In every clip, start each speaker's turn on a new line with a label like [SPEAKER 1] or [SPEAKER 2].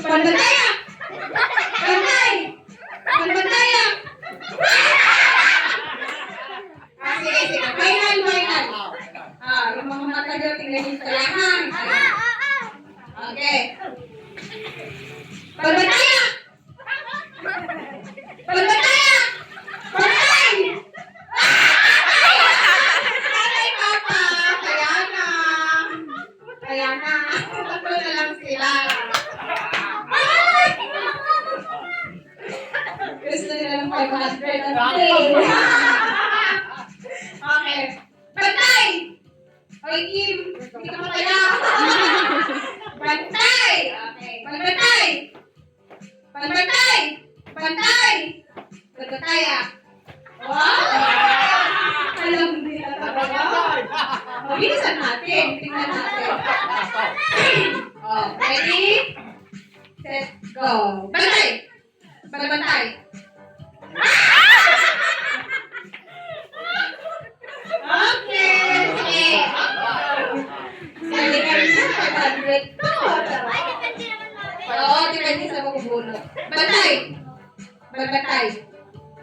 [SPEAKER 1] Panbantaya! Bantay! Panbantaya! Sige, sige. Final. Yung mga mata nyo, tingnan yung kalahan. Okay. Panbantaya! Panbantaya! Bantay! Ay, Papa! Kaya na. Tatlo na lang sila. Gusto nila ng 500 ang day. Okay. Bantay! Hoy, Kim! Hindi ka mataya. Bantay! Okay. Panbantay! Panbantay! Bantay! Bantaya! Wow! Alam nila talaga. Bilisan natin. Tingnan natin. Ready? Set, go. Bantay! Bantay! Okay! Sige! Sige kayo sa 500 to. Oo, depende sa magugulo. Bantay! Bantay!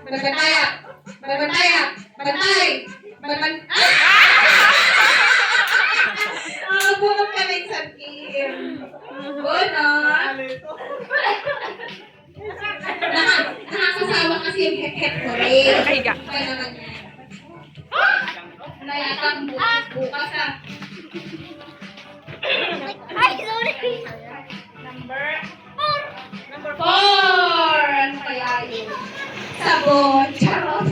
[SPEAKER 1] Bantaya! Bantaya! Bantay! Bumag kami sa Kim. Bunot! Nakakasawa kasi yung hek-hek ko rin.
[SPEAKER 2] Nakahiga.
[SPEAKER 1] Kaya naman yan. Nayatang bukas ah.
[SPEAKER 3] Ay, sorry.
[SPEAKER 1] Number 4. Ano kaya yun? Sabon. Charot.